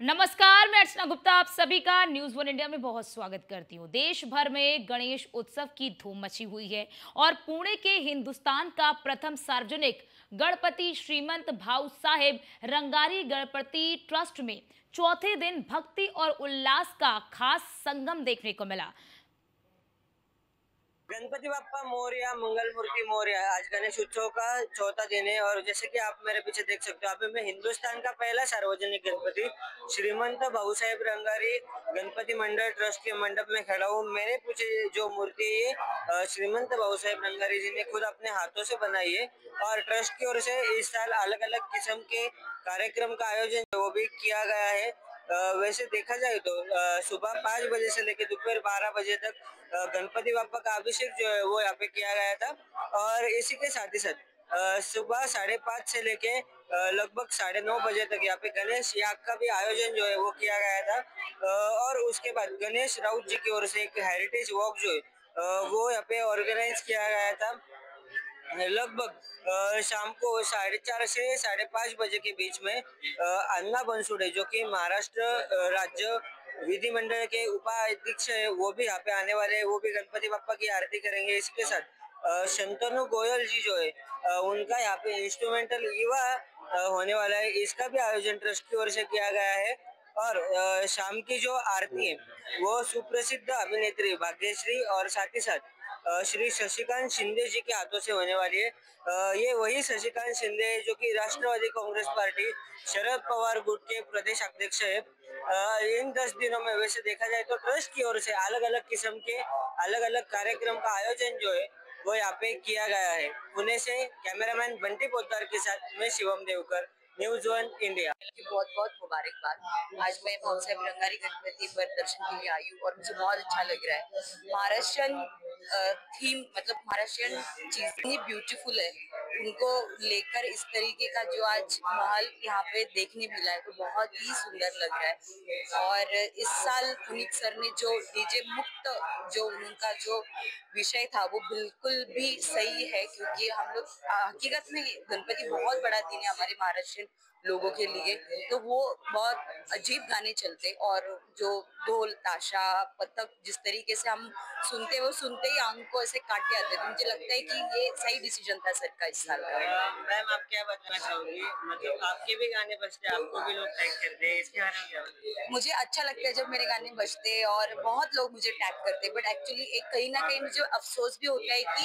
नमस्कार, मैं अर्चना गुप्ता आप सभी का न्यूज वन इंडिया में बहुत स्वागत करती हूँ। देश भर में गणेश उत्सव की धूम मची हुई है और पुणे के हिंदुस्तान का प्रथम सार्वजनिक गणपति श्रीमंत भाऊ साहेब रंगारी गणपति ट्रस्ट में चौथे दिन भक्ति और उल्लास का खास संगम देखने को मिला। गणपति बाप्पा मोरया, मंगल मूर्ति मोरया। आज गणेश उत्सव का चौथा दिन है और जैसे कि आप मेरे पीछे देख सकते हो, अभी मैं हिंदुस्तान का पहला सार्वजनिक गणपति श्रीमंत भाऊ साहेब रंगारी गणपति मंडल ट्रस्ट के मंडप में खड़ा हूँ। मेरे पीछे जो मूर्ति है श्रीमंत भाऊ साहेब रंगारी जी ने खुद अपने हाथों से बनाई है और ट्रस्ट की ओर से इस साल अलग अलग किस्म के कार्यक्रम का आयोजन वो भी किया गया है। वैसे देखा जाए तो सुबह 5 बजे से लेकर दोपहर 12 बजे तक गणपति बाप्पा का अभिषेक जो है वो यहाँ पे किया गया था और इसी के साथ ही साथ सुबह 5:30 से लेके लगभग 9:30 बजे तक यहाँ पे गणेश याग का भी आयोजन जो है वो किया गया था और उसके बाद गणेश राउत जी की ओर से एक हेरिटेज वॉक जो है वो यहाँ पे ऑर्गेनाइज किया गया था। लगभग शाम को 4:30 से 5:30 बजे के बीच में अन्ना बनसोडे जो कि महाराष्ट्र राज्य विधिमंडल के उपाध्यक्ष है वो भी यहाँ पे आने वाले हैं। वो भी गणपति बाप्पा की आरती करेंगे। इसके साथ शंतनु गोयल जी जो है उनका यहाँ पे इंस्ट्रूमेंटल ईवा होने वाला है। इसका भी आयोजन ट्रस्ट की ओर से किया गया है और शाम की जो आरती है वो सुप्रसिद्ध अभिनेत्री भाग्यश्री और साथ ही साथ श्री शशिकांत शिंदे जी के हाथों से होने वाली है। ये वही शशिकांत शिंदे जो कि राष्ट्रवादी कांग्रेस पार्टी शरद पवार गुट के प्रदेश अध्यक्ष है। इन 10 दिनों में वैसे देखा जाए तो ट्रस्ट की ओर से अलग अलग किस्म के अलग अलग कार्यक्रम का आयोजन जो है वो यहाँ पे किया गया है। पुणे से कैमरामैन बंटी पोद्दार के साथ मैं Shivam Devkar, news one India. बहुत बहुत मुबारकबाद। आज मैं भाऊ साहेब रंगारी गणपति पर दर्शन के लिए आई हूँ और मुझे बहुत अच्छा लग रहा है। महाराष्ट्रियन थीम मतलब महाराष्ट्रियन चीज इतनी ब्यूटीफुल है, उनको लेकर इस तरीके का जो आज महल यहाँ पे देखने मिला है तो बहुत ही सुंदर लग रहा है। और इस साल पुनीत सर ने जो डीजे मुक्त जो उनका जो विषय था वो बिल्कुल भी सही है, क्योंकि हम लोग हकीकत में गणपति बहुत बड़ा दिन है हमारे महाराष्ट्र लोगों के लिए। तो वो बहुत अजीब गाने चलते और जो ढोल ताशा पतक जिस तरीके से हम सुनते वो सुनते ही आंख को ऐसे काटे आते। तो मुझे लगता है कि ये सही डिसीजन था सर का इस साल का। मैम आप क्या बताना चाहोगी, मतलब आपके भी गाने बजते आपको भी लोग टैग करते हैं, इसके बारे में क्या बताओगे? मुझे अच्छा लगता है जब मेरे गाने बजते और बहुत लोग मुझे टैग करते हैं, बट एक्चुअली एक कहीं ना कहीं मुझे अफसोस भी होता है कि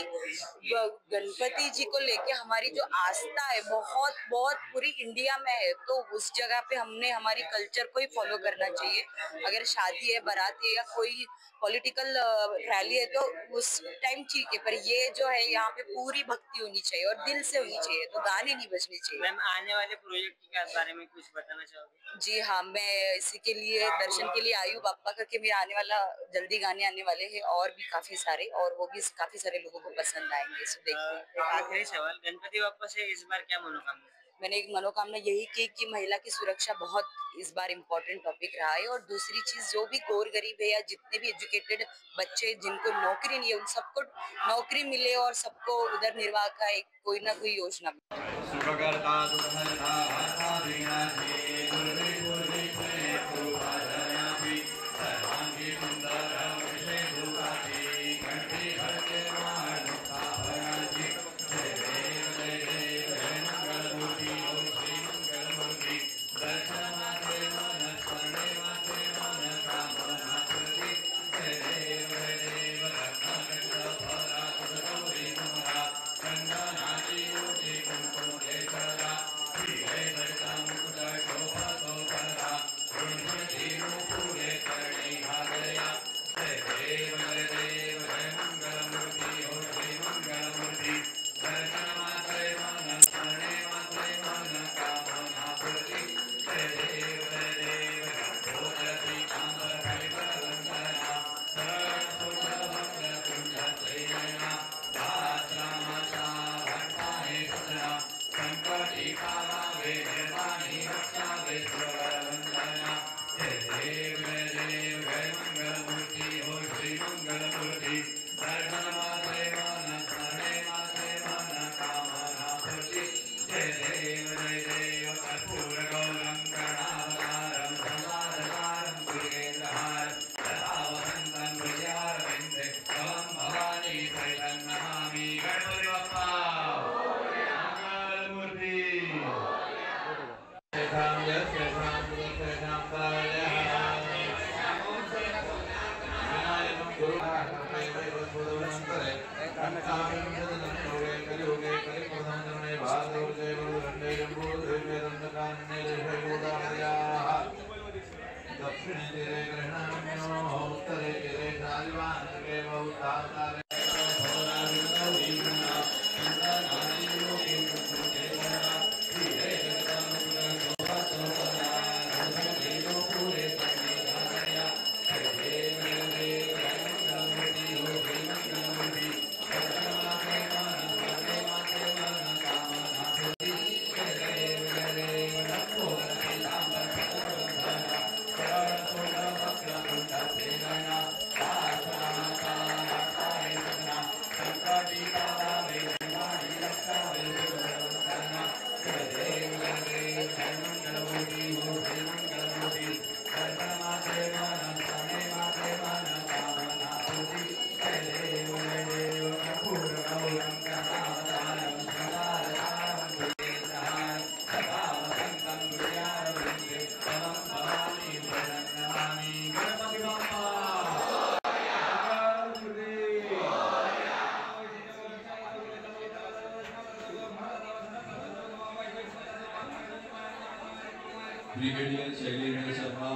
गणपति जी को लेके हमारी जो आस्था है बहुत बहुत पूरी इंडिया में है, तो उस जगह पे हमने हमारी कल्चर को ही फॉलो करना चाहिए। अगर शादी है, बारात है या कोई पॉलिटिकल रैली है तो उस टाइम ठीक है, पर ये जो है यहाँ पे पूरी भक्ति होनी चाहिए और दिल से होनी चाहिए, तो गाने नहीं बजने चाहिए। मैम आने वाले प्रोजेक्ट के बारे में कुछ बताना चाहोगे? जी हाँ, मैं इसी के लिए दर्शन के लिए आई हूँ बाप्पा का, कि मेरा आने वाला जल्दी गाने आने वाले हैं और भी काफी सारे, और वो भी काफी सारे लोगों को पसंद आएंगे। सो देखते हैं। आखिरी सवाल, गणपति बाप्पा से इस बार क्या मनोकामना? मैंने एक मनोकामना यही की कि महिला की सुरक्षा बहुत इस बार इम्पोर्टेंट टॉपिक रहा है, और दूसरी चीज जो भी गोर गरीब है या जितने भी एजुकेटेड बच्चे जिनको नौकरी नहीं है उन सबको नौकरी मिले और सबको उधर निर्वाह का एक कोई ना कोई योजना। Brigadier Shailendra Sharma,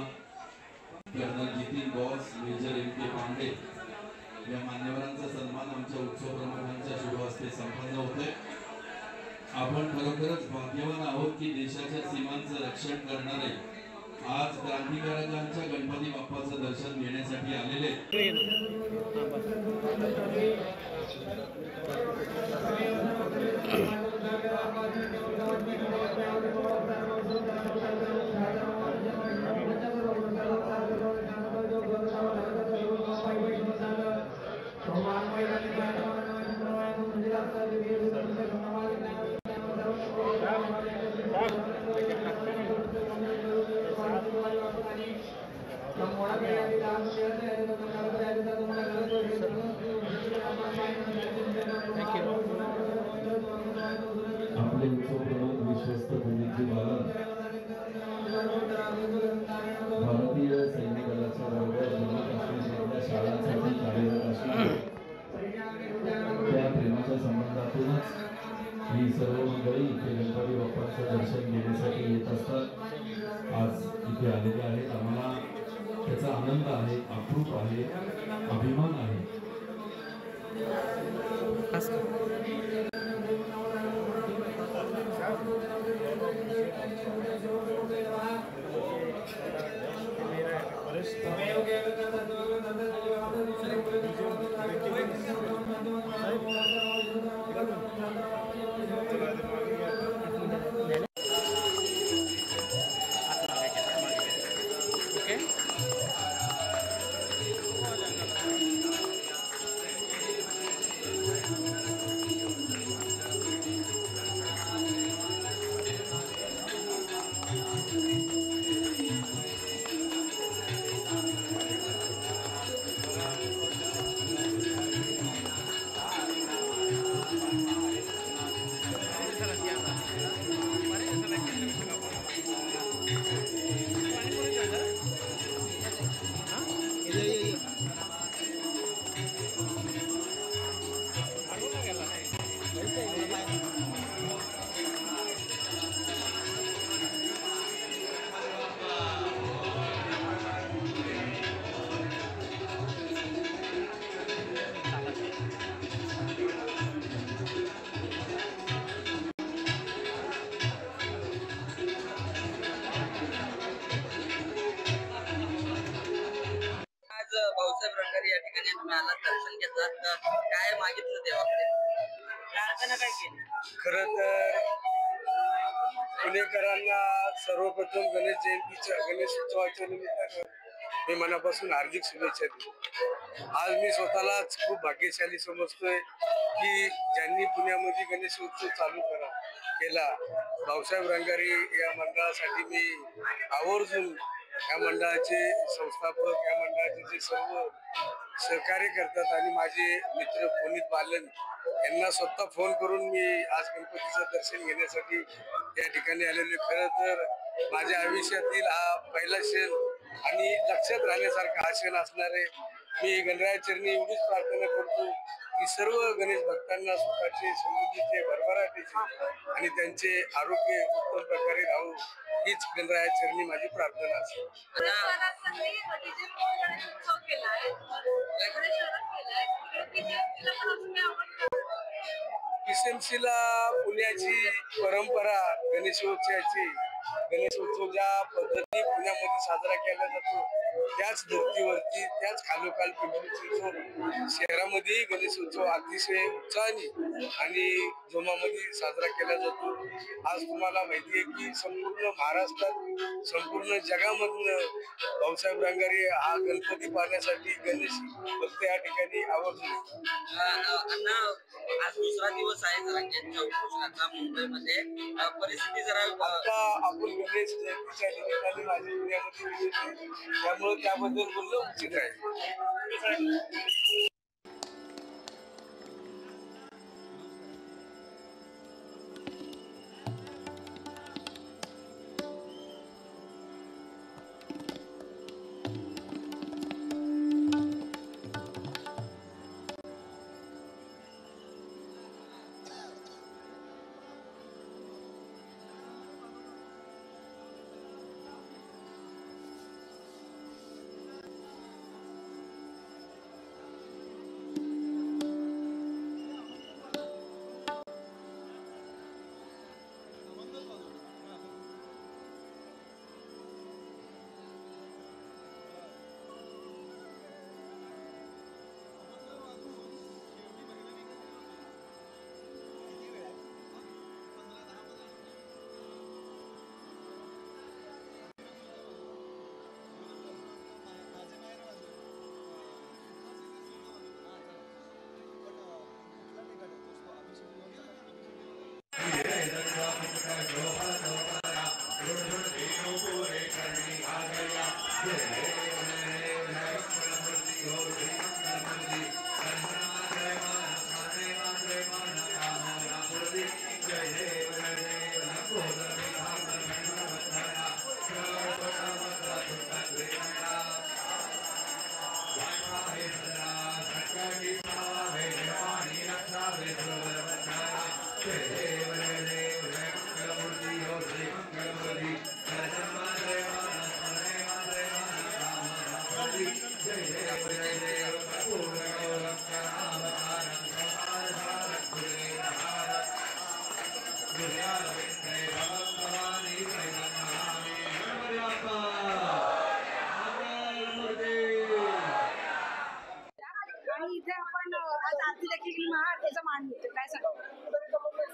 colonel Jitin Bose, major M K Pandey या मान्यवरांचा सन्मान आमच्या उत्सव प्रमुखांच्या शुभ हस्ते संपन्न होते। आपण खरोखरच भाग्यवान आहोत की देशाच्या सीमांचं रक्षण करणारे आज क्रांतिकारकांच्या गणपती बाप्पाचं दर्शन घेण्यासाठी आलेले। आपले उत्सव प्रमुख विश्वस्त पंडितजी बालन भारतीय सैन्य दलाच्या बरोबर जम्मू काश्मीरमधल्या शाळांसाठी कार्यरत असून त्या प्रेमाच्या संबंधातूनच ही सर्व मंडळी इथे गणपती बाप्पाचं दर्शन घेण्यासाठी येत असतात। आज इथे आलेले आहेत। आम्हाला त्याचा आनंद आहे, अप्रूप आहे, अभिमान आहे। या ठिकाणी तुम्ही आला दर्शन घेतलात, काय मागितलं देवाकडे? प्रार्थना काय केली? खरं तर पुणेकरांना सर्वप्रथम गणेश जयंतीच्या गणेशोत्सवाच्या निमित्तानं मी मनापासून हार्दिक शुभेच्छा देतो। आज मी स्वतःलाच खूप भाग्यशाली समजतोय की ज्यांनी पुण्यामध्ये गणेशोत्सव चालू केला। भाऊसाहेब रंगारी या मंडळासाठी मी आवर्जून या मंडळाचे संस्थापक, या मंडळाचे जे सर्व सहकार्य करतात आणि माझे मित्र पुनीत बालन यांना स्वतः फोन करून मी आज गणपतीचं दर्शन घेण्यासाठी या ठिकाणी आलेलो। खरं तर माझ्या आयुष्यातील हा पहिला क्षण आणि लक्षात राहण्यासारखा हा क्षण असणार आहे. मी गणरायाचरणी एवढीच प्रार्थना करतो की सर्व गणेश भक्तांना सुखाचे, समृद्धीचे, भरभराटीचे आणि त्यांचे आरोग्य उत्तम प्रकारे राहू हीच गणरायाचरणी माझी प्रार्थना असेल. किसनशीला पुण्याची परंपरा गणेशोत्सवाची गणेशोत्सव ज्या पद्धतीने पुण्यामध्ये साजरा केला जातो त्याच धर्तीवरती त्याच खालोखाल पिंपरी चिंचवड शहरामध्येही गणेशोत्सव अतिशय उत्साहाने आणि जोमामध्ये साजरा केला जातो. आज तुम्हाला माहिती आहे की संपूर्ण महाराष्ट्रात संपूर्ण जगामधनं भाऊसाहेब रंगारी हा गणपती पाहण्यासाठी गणेश भक्त या ठिकाणी आवर्जून आज दुसरा दिवस आहे रंगांच्या उपोषणाचा मुंबईमध्ये परिस्थिती जरा आता आपण गणेश जयंतीच्या निमित्ताने माझ्या पुण्यामध्ये विजिट आहे त्यामुळे त्याबद्दल बोलणं उचित आहे.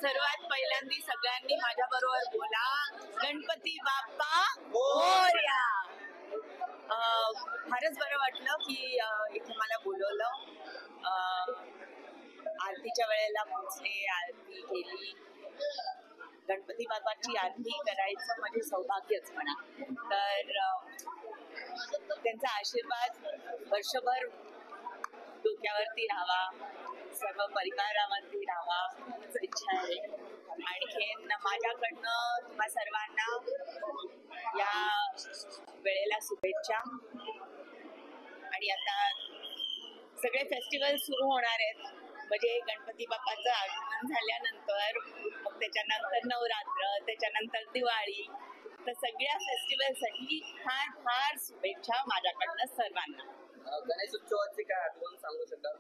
सर्वात पहिल्यांदा सगळ्यांनी माझ्या बरोबर बोला, गणपती बाप्पा मोरया. फारच बरं वाटलं की इथे मला बोलवलं. आरतीच्या वेळेला पोचले, आरती केली. गणपती बाप्पाची आरती करायचं म्हणजे सौभाग्यच म्हणा. तर त्यांचा आशीर्वाद वर्षभर डोक्यावरती राहावा, सर्व परिवारावरती राहावा हीच इच्छा आहे. आणखीन माझ्याकडनं तुम्हा सर्वांना या वेळेला शुभेच्छा. आणि आता सगळे फेस्टिवल सुरू होणार आहेत, म्हणजे गणपती बाप्पाचं आगमन झाल्यानंतर मग त्याच्यानंतर नवरात्र, त्याच्यानंतर दिवाळी, तर सगळ्या फेस्टिवलसाठी फार फार शुभेच्छा माझ्याकडनं सर्वांना. गणेश उत्सवाची काय आठवण सांगू शकाल?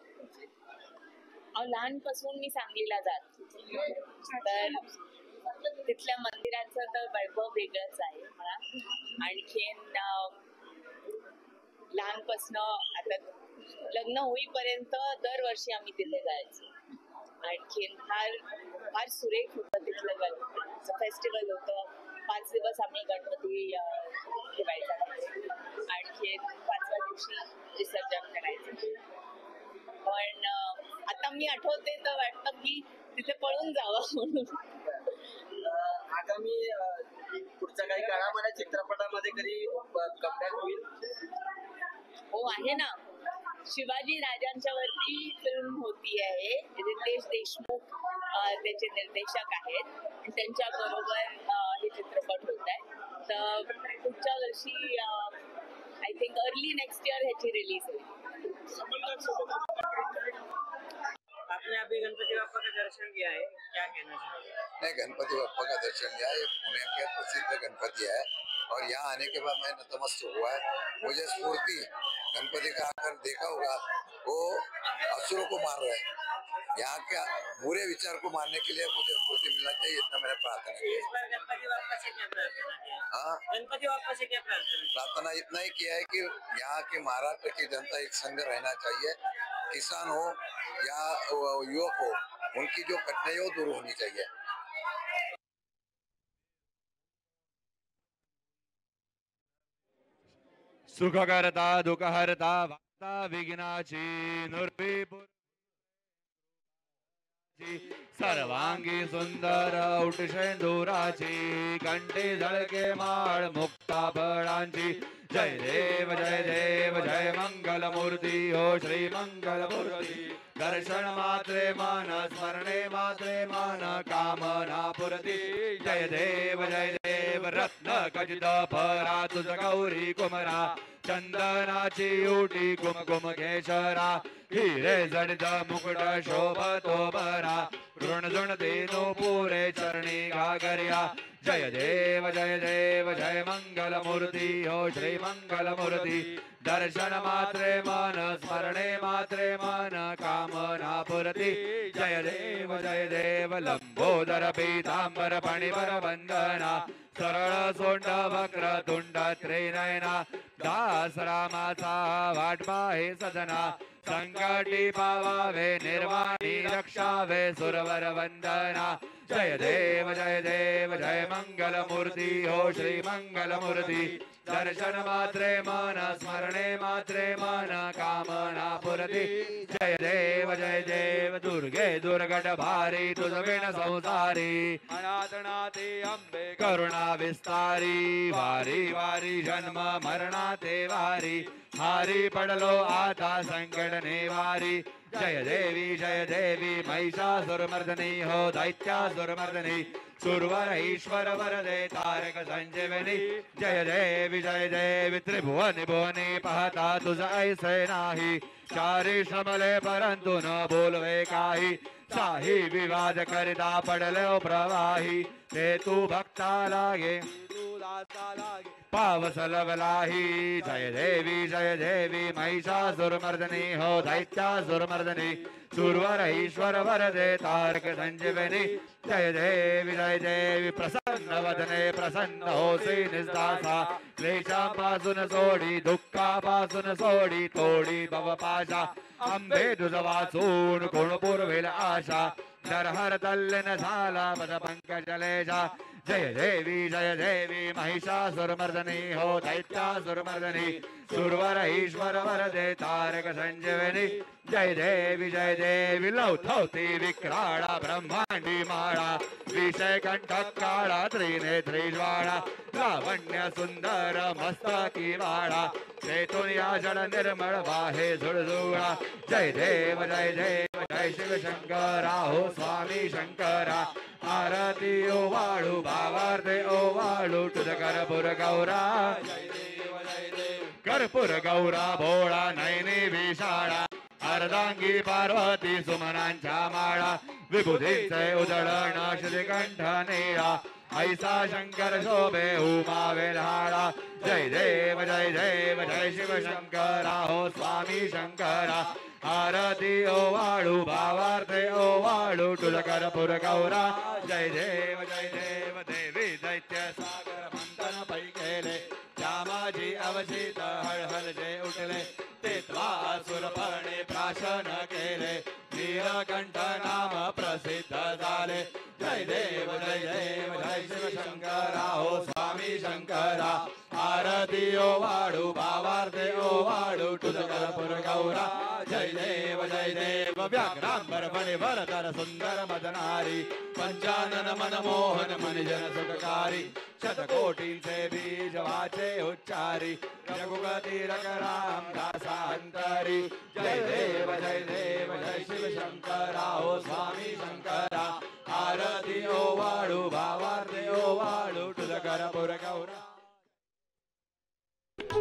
लहानपासून मी सांगलीला जात, तर तिथल्या मंदिराचं तर वैभव वेगळंच आहे मला. आणखीन लहानपासून आता लग्न होईपर्यंत दरवर्षी आम्ही तिथे जायचो. आणखीन फार फार सुरेख होतं तिथलं गणपतीचं फेस्टिवल होतं. 5 दिवस आम्ही गणपती ठेवायचा. आणखीन 5व्या दिवशी विसर्जन करायचं. पण आता मी आठवते तर वाटतं की तिथे पळून जावं म्हणून. आगामी पुढच्या काही काळामध्ये चित्रपटामध्ये कधी कमबॅक होईल? हो, आहे ना. शिवाजी राजांच्या वरती फिल्म होती आहे. रितेश देशमुख त्याचे निर्देशक आहेत. त्यांच्या बरोबर हे चित्रपट होत आहे. तर पुढच्या वर्षी I think early next year ह्याची रिलीज होईल. आपने अभी गणपति बाप्पा का दर्शन किया है, क्या कहना चाहोगे? नहीं, गणपति बप्पा का दर्शन किया, ये पुणे के प्रसिद्ध गणपति है और यहाँ आने के बाद मैं नतमस्तक हुआ है. मुझे स्फूर्ति गणपति का आकर देखा होगा, वो असुरों को मार रहे हैं. यहाँ के बुरे विचार को मारने के लिए मुझे स्फूर्ति मिलना चाहिए, इतना मैंने प्रार्थना की. इस बार गणपति बाप्पा से क्या प्रार्थना की? हाँ, गणपति बाप्पा से क्या प्रार्थना? प्रार्थना इतना ही किया है कि यहाँ के महाराष्ट्र की जनता एक संग रहना चाहिए. किसान हो या युवक हो, उनकी जो कठिनाई हो दूर होनी चाहिए. सुखकर्ता दुःखहर्ता वार्ता विघ्नाची नुर्विपुर सर्वांगी सुंदर उठशेंदुराची कंठी झळके माळ मुक्ता फळांची. जय देव जय देव जय मंगल मूर्ती हो श्री मंगल मूर्ती. दर्शन मात्रे मन स्मरणे मात्रे मन कामना पुरती. जय देव रत्न खचित फरा तुझ गौरी कुमरा. चंदनाची उटी कुमकुम केशरा. हिरे जडित मुकुट शोभतो बरा. ऋणझुण देनो पुरे चरणी घागर्या. जय देव जय मंगल मूर्ती हो श्री मंगल मूर्ती. दर्शन मात्रे मन स्मरणे मात्रे मन कामना पुरती. जय देव लंबोदर पीतांबर फणिवर वंदना. सरळ सोंड वक्र तुंड त्रिनयना. दास रामाचा वाटपा हे सदना. संकटी पावावे निर्वाणी रक्षावे सुरवर वंदना. जय देव जय मंगल मूर्ती हो श्री मंगल मूर्ती. दर्शन मात्रे मन स्मरणे मात्रे मन कामना पुरती. जय देव दुर्गे दुर्गट भारी तुझ विण संसारी. अनाथनाथे अंबे करुणा विस्तारी. वारी वारी जन्म मरणाते वारी. हारी पडलो आता संकट निवारी. जय देवी महिषासुरमर्दिनी हो दैत्यासुरमर्दिनी. सुरवर ईश्वर वरदे तारक संजीवनी. जय देवी त्रिभुवनी भुवनी पाहता तुझ ऐसे नाही. चारी श्रमले परंतु न बोलवे काही. साही विवाद करिता पडलो प्रवाही. ते तू भक्ता लागे पावस लवलाही. जय देवी महिषासुरमर्दिनी हो दैत्यासुरमर्दिनी. सुरवर ईश्वर वरदे तारक संजीवनी. जय देवी प्रसन्न वदने प्रसन्न होसी निस्तासा. क्लेशापासून सोडी दुःखापासून सोडी तोडी भवपाशा. अंबे तुझ वाचून कोण पुरवेल आशा. दरहर तल्लीन झाला पद पंकजलेशा. जय देवी महिषासुरमर्दिनी हो दैत्यासुरमर्दिनी. सुरवर ईश्वर वरदे तारक संजीवनी. जय देवी लौथवती विक्राळा ब्रह्मांडी माळा. विषय कंठ काळा त्रिनेत्री ज्वाळा. लावण्य सुंदर मस्तकी वाळा. तेथून या जड निर्मळ वाहे झुळझुळा. जय देव जय शिव शंकरा हो स्वामी शंकरा. आरती ओवाळू भावार्थे ओवाळू तुझ कर्पूर गौरा. कर्पूर गौरा भोळा नयनी विशाळा. अर्धांगी पार्वती सुमनांच्या माळा. विभूतींचे उधळण श्रीकंठ निळा. ऐसा शंकर शोभे उमा वेल्हाळा. जय देव जय शिव शंकरा हो स्वामी शंकरा. आरती ओवाळू भावार्थे ओवाळू तुझ कर्पूर गौरा. जय देव देवी दैत्य सागर मंथन पै केले. श्यामाजी अवचित हळहळ जे उठले. ते त्वासुरपणे प्राशन केले. नीलकंठ नाम प्रसिद्ध झाले. जय देव जय शिव शंकरा हो स्वामी शंकरा. आरती ओवाळू भावार्थे ओवाळू तुझ कर्पूर गौरा. जय देव व्याघ्रांबर फणिवर तर सुंदर मदनारी. पंचानन मनमोहन मनिजन सुखकारी. शतकोटींचे बीज वाचे उच्चारी. रघुपती रघुराम दासांतरी. जय देव जय शिव शंकरा हो स्वामी शंकरा. आरती ओवाळू भावार्थे ओवाळू तुझ कर्पूर गौरा.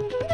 Thank you.